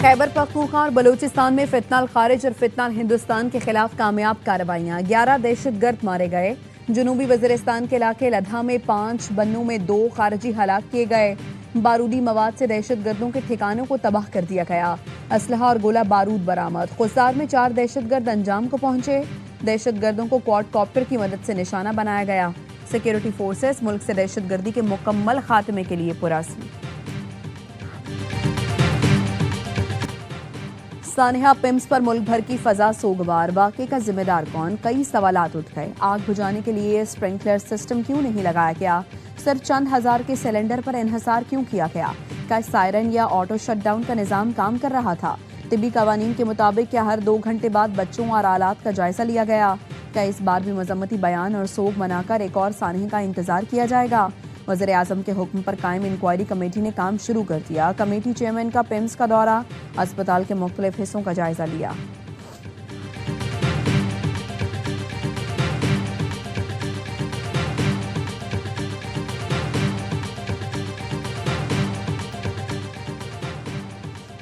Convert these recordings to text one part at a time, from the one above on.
खैबर पख्तूनख्वा और बलूचिस्तान में फितनाल खारिज और फितनाल हिंदुस्तान के खिलाफ कामयाब कार्रवाइयां। 11 दहशतगर्द मारे गए। जनूबी वजीरिस्तान के इलाके लद्दा में 5, बन्नू में 2 खारजी हलाक किए गए। बारूदी मवाद से दहशतगर्दों के ठिकानों को तबाह कर दिया गया। असलहा और गोला बारूद बरामद। खुसदार में 4 दहशतगर्द अंजाम को पहुंचे। दहशतगर्दों को क्वाडकॉप्टर की मदद से निशाना बनाया गया। सिक्योरिटी फोर्सेस मुल्क से दहशतगर्दी के मुकम्मल खात्मे के लिए पुरअज़्म। सानिया पिम्स पर मुल्क भर की फजा सोगवार। वाक़े का जिम्मेदार कौन? कई सवालात उठ गए। आग बुझाने के लिए स्प्रिंकलर सिस्टम क्यों नहीं लगाया गया? सिर्फ चंद हजार के सिलेंडर पर इन्हिसार क्यों किया गया? क्या सायरन या ऑटो शटडाउन का निजाम काम कर रहा था? तिब्बी कवानीन के मुताबिक क्या हर 2 घंटे बाद बच्चों और आलात का जायजा लिया गया? क्या इस बार भी मजम्मती बयान और सोग मनाकर एक और सानहे का इंतजार किया जाएगा? वज़ीर आज़म के हुक्म पर कायम इंक्वायरी कमेटी ने काम शुरू कर दिया। कमेटी चेयरमैन का पिम्स का दौरा, अस्पताल के मुख्तलिफ हिस्सों का जायजा लिया।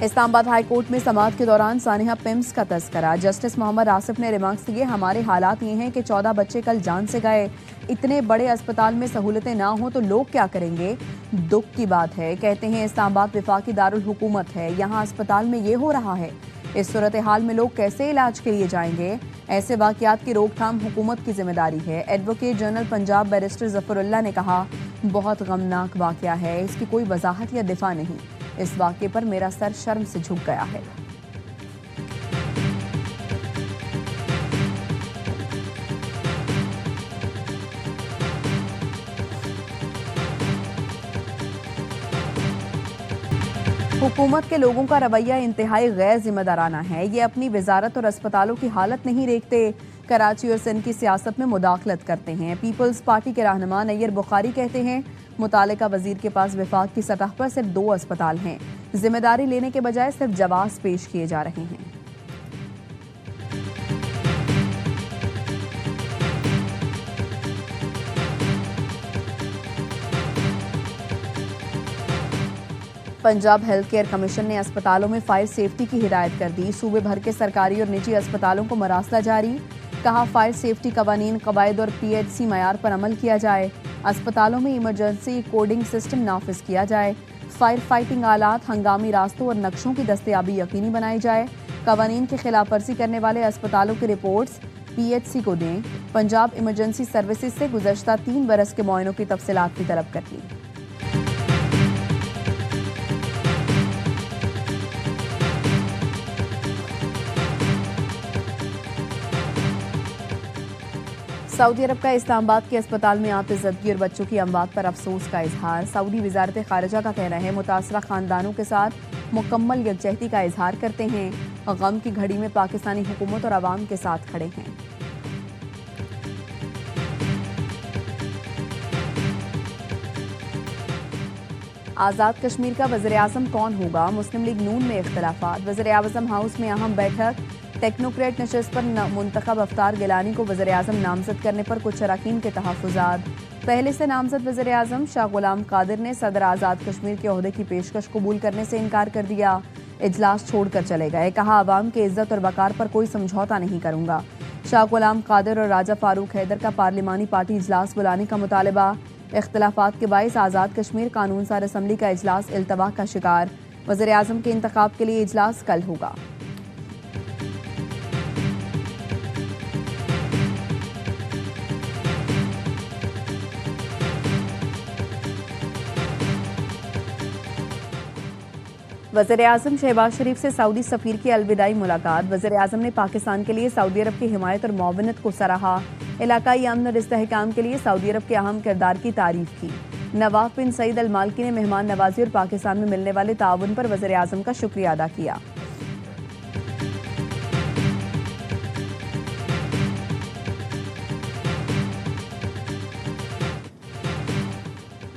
इस्लामाबाद हाई कोर्ट में समाअत के दौरान सानिया पिम्स का तस्करा। जस्टिस मोहम्मद आसिफ ने रिमार्क्स दिए, हमारे हालात ये हैं कि 14 बच्चे कल जान से गए। इतने बड़े अस्पताल में सहूलतें ना हो तो लोग क्या करेंगे? दुख की बात है। कहते हैं इस्लामाबाद वफाकी दारुल हुकूमत है, यहाँ अस्पताल में ये हो रहा है। इस सूरत हाल में लोग कैसे इलाज के लिए जाएंगे? ऐसे वाकयात की रोकथाम हुकूमत की जिम्मेदारी है। Advocate general Punjab barrister Zafrullah ने कहा, बहुत गमनाक वाकया है, इसकी कोई वजाहत या दिफा नहीं। इस वाक़े पर मेरा सर शर्म से झुक गया है। हुकूमत के लोगों का रवैया इंतहाई गैर जिम्मेदाराना है। ये अपनी वजारत और अस्पतालों की हालत नहीं देखते, कराची और सिंध की सियासत में मुदाखलत करते हैं। पीपल्स पार्टी के रहनुमा नैयर बुखारी कहते हैं, मुतालिका वजीर के पास विफाक की सतह पर सिर्फ 2 अस्पताल हैं। जिम्मेदारी लेने के बजाय सिर्फ जवाब पेश किए जा रहे हैं। पंजाब हेल्थ केयर कमीशन ने अस्पतालों में फायर सेफ्टी की हिदायत कर दी। सूबे भर के सरकारी और निजी अस्पतालों को मरासला जारी। कहा, फायर सेफ्टी कवानीन, कवायद और PHC मयार पर अमल किया जाए। अस्पतालों में इमरजेंसी कोडिंग सिस्टम नाफिज किया जाए। फायर फाइटिंग आलात, हंगामी रास्तों और नक्शों की दस्तयाबी यकीनी बनाई जाए। कवानीन की खिलाफ वर्जी करने वाले अस्पतालों की रिपोर्ट्स PHC को दें। पंजाब इमरजेंसी सर्विसेज से गुज़श्ता 3 बरस के मुआयनों की तफसीलात भी तलब कर ली। सऊदी अरब का इस्लामाबाद के अस्पताल में आतिशज़दगी और बच्चों की अमवात पर अफसोस का इजहार। सऊदी वजारत खारिजा का कहना है, मुतासरा खानदानों के साथ मुकम्मल यकजहती का इजहार करते हैं। गम की घड़ी में पाकिस्तानी हुकूमत और आवाम के साथ खड़े हैं। आज़ाद कश्मीर का वज़ीर आज़म कौन होगा? मुस्लिम लीग नून में इख्तलाफात। वज़ीर आज़म हाउस में अहम बैठक। टेक्नोक्रेट नशस्त पर मुंतखब अफ्तार गिलानी को वज़ीर आज़म नामजद करने पर कुछ अरकान के तहफ़्फ़ुज़ात। पहले से नामजद वज़ीर आज़म शाह गुलाम कादिर ने सदर आज़ाद कश्मीर के ओहदे की पेशकश कबूल करने से इनकार कर दिया। इजलास छोड़कर चले गए। कहा, आवाम के इज्जत और वकार पर कोई समझौता नहीं करूंगा। शाह गुलाम कादिर और राजा फारूक हैदर का पार्लिमानी पार्टी इजलास बुलाने का मुतालबा। इख्तलाफात के बाइस आज़ाद कश्मीर कानून सार असम्बली का इजलास इल्तवा का शिकार। वज़ीर आज़म के इंतखाब के लिए इजलास कल होगा। वज़ीर आज़म शहबाज शरीफ से सऊदी सफ़ीर की अलविदाई मुलाकात। वज़ीर आज़म ने पाकिस्तान के लिए सऊदी अरब की हिमायत और मुआवनत को सराहा। इलाकाई अमन और इस्तेहकाम के लिए सऊदी अरब के अहम किरदार की तारीफ की। नवाफ बिन सईद अल मालकी ने मेहमान नवाजी और पाकिस्तान में मिलने वाले ताउन पर वज़ीर आज़म का शुक्रिया अदा किया।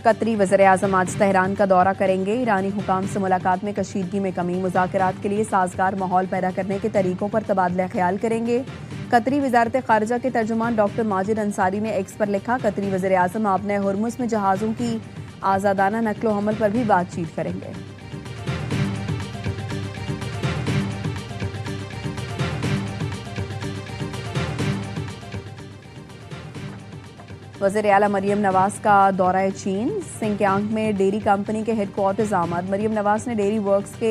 कतरी वज़ीर आज़म आज तेहरान का दौरा करेंगे। ईरानी हुकाम से मुलाकात में कशीदगी में कमी, मुज़ाकरात के लिए साजगार माहौल पैदा करने के तरीकों पर तबादला ख्याल करेंगे। कतरी वजारत खारजा के तर्जुमान डॉक्टर माजिद अंसारी ने एक्स पर लिखा, कतरी वज़ीर आज़म आपने हुर्मुज़ में जहाज़ों की आज़ादाना नक्लो हमल पर भी बातचीत करेंगे। वज़ीर आला मरियम नवाज का दौरा चीन। सिंकियांग में डेयरी कंपनी के हेडक्वार्टर्स आमद। मरियम नवाज ने डेयरी वर्क्स के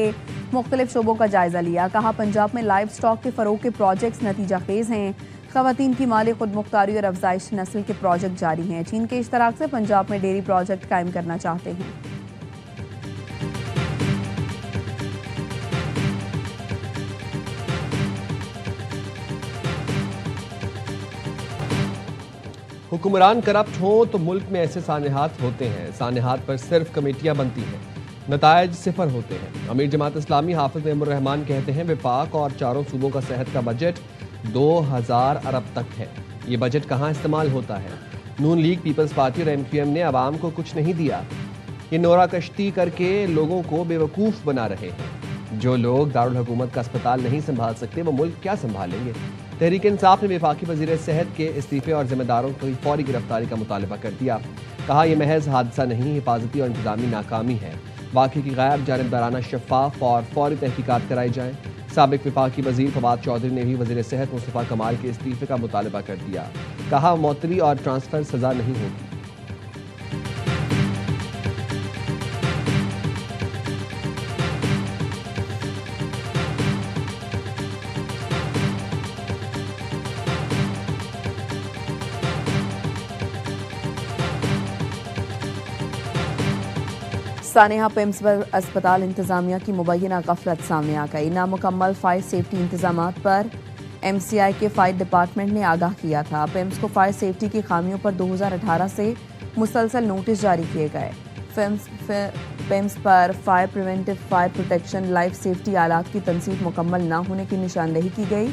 मुख्तलिफ शोबों का जायजा लिया। कहा पंजाब में लाइव स्टॉक के फरोग के प्रोजेक्ट्स नतीजा खेज हैं। खवातीन की माली खुद मुख्तारी और अफजाइश नस्ल के प्रोजेक्ट जारी हैं। चीन के इश्तराक से पंजाब में डेयरी प्रोजेक्ट कायम करना चाहते हैं। हुक्मरान करप्ट हों तो मुल्क में ऐसे सानेहात होते हैं। सानेहात पर सिर्फ कमेटियां बनती हैं, नतायज सिफर होते हैं। अमीर जमात इस्लामी हाफिज मेमुर रहमान कहते हैं विफाक और चारों सूबों का सेहत का बजट 2000 अरब तक है। ये बजट कहाँ इस्तेमाल होता है? नून लीग, पीपल्स पार्टी और MQM ने आवाम को कुछ नहीं दिया। ये नोरा कश्ती करके लोगों को बेवकूफ़ बना रहे हैं। जो लोग दारुल हुकूमत का अस्पताल नहीं संभाल सकते वो मुल्क क्या संभालेंगे? तहरीक इंसाफ ने वफाकी वज़ीर सेहत के इस्तीफे और जिम्मेदारों की फौरी गिरफ्तारी का मुतालबा कर दिया। कहा यह महज हादसा नहीं, हिफाजती और इंतजामी नाकामी है। वाक़े की गैर जानिबदाराना, शफाफ और फौरी तहकीकात कराई जाएँ। साबिक वफाकी वज़ीर फवाद चौधरी ने भी वज़ीर सेहत मुस्तफ़ा कमाल के इस्तीफे का मुतालबा कर दिया। कहा मौतरी और ट्रांसफ़र सज़ा नहीं होगी। सानेहा पिम्स अस्पताल इंतजामिया की मुबैना गफलत सामने आ गई। नामुकम्मल फायर सेफ्टी इंतजामात पर MCI के फायर डिपार्टमेंट ने आगाह किया था। पिम्स को फायर सेफ्टी की खामियों पर 2018 से मुसलसल नोटिस जारी किए गए। पिम्स पर fire preventive, fire protection, life safety आलात की तनसीब मुकम्मल न होने की निशानदेही की गई।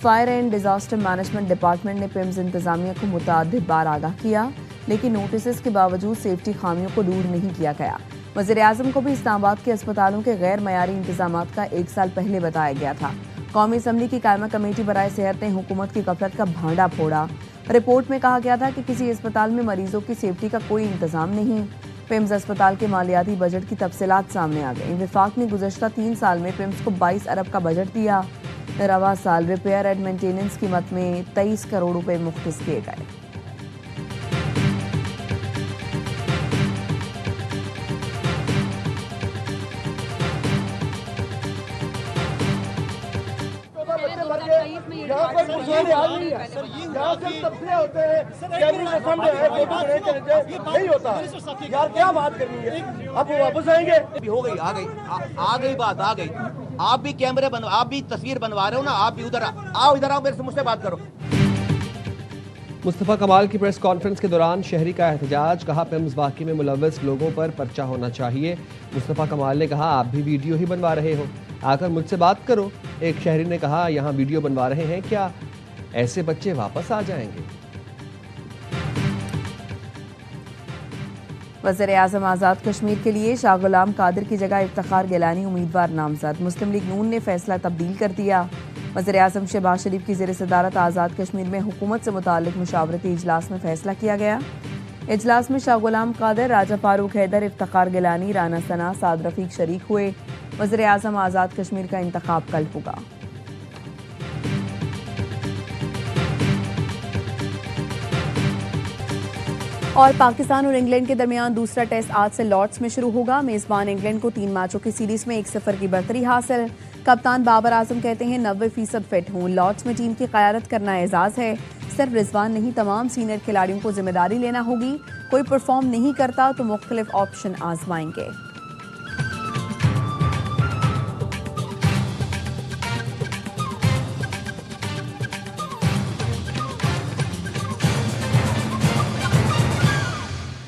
Fire and disaster management department ने पिम्स इंतजामिया को मुतअद्दिद बार आगाह किया, लेकिन नोटिस के बावजूद सेफ्टी खामियों को दूर नहीं किया गया। वज़ीर आज़म को भी इस्लामाबाद के अस्पतालों के गैर मयारी इंतजामात का 1 साल पहले बताया गया था। कौमी असम्बली की कायमा कमेटी बराए सेहत ने हुकूमत की गफलत का भांडा फोड़ा। रिपोर्ट में कहा गया था कि किसी अस्पताल में मरीजों की सेफ्टी का कोई इंतजाम नहीं। पिम्स अस्पताल के मालियाती बजट की तफसीलात सामने आ गई। विफाक ने गुज़श्ता 3 साल में पिम्स को 22 अरब का बजट दिया। रवा साल रिपेयर एंड मेंटेनेंस कीमत में 23 करोड़ रुपए मुख्तस किए गए। यहाँ पर मुसवाने हाल नहीं है। यहाँ से तबसरे होते हैं, कैबिनेट के सामने है, नहीं होता। यार क्या बात करनी है? अब वो वापस आएंगे? हो गई, आ गई बात, आ गई। आप भी कैमरे आप भी तस्वीर बनवा रहे हो ना, आप भी उधर आओ, इधर आओ, मेरे से मुझसे बात करो। मुस्तफ़ा कमाल की प्रेस कॉन्फ्रेंस के दौरान शहरी का एहतजाज। कहा पिम्स वाक़े में मुलव्वस लोगों पर पर्चा होना चाहिए। मुस्तफ़ा कमाल ने कहा आप भी वीडियो ही बनवा रहे हो, आकर मुझसे बात करो। एक शहरी ने कहा यहाँ वीडियो बनवा रहे हैं क्या, ऐसे बच्चे वापस आ जाएंगे? वज़ीर आज़म आज़ाद कश्मीर के लिए शाह गुलाम कादिर की जगह इफ्तिखार गिलानी उम्मीदवार नामजद। मुस्लिम लीग नून ने फैसला तब्दील कर दिया। वज़ीर आज़म शहबाज शरीफ की ज़ेर सदारत आज़ाद कश्मीर में हुकूमत से मुताल्लिक़ मुशावरती इजलास में फैसला किया गया। इजलास में शाह गुलाम कादिर, राजा फारूक हैदर, इफ्तिखार गिलानी, राना सना, साद रफ़ीक शरीक हुए। वज़ीर आज़म आज़ाद कश्मीर का इंतखाब कल होगा। और पाकिस्तान और इंग्लैंड के दरमियान दूसरा टेस्ट आज से लॉर्ड्स में शुरू होगा। मेज़बान इंग्लैंड को 3 मैचों की सीरीज में 1-0 की बढ़तरी हासिल। कप्तान बाबर आजम कहते हैं 90% फिट हूँ। लॉर्ड्स में टीम की क़यादत करना एजाज़ है। सिर्फ रिजवान नहीं, तमाम सीनियर खिलाड़ियों को जिम्मेदारी लेना होगी। कोई परफॉर्म नहीं करता तो मुख्तलिफ ऑप्शन आजमाएंगे।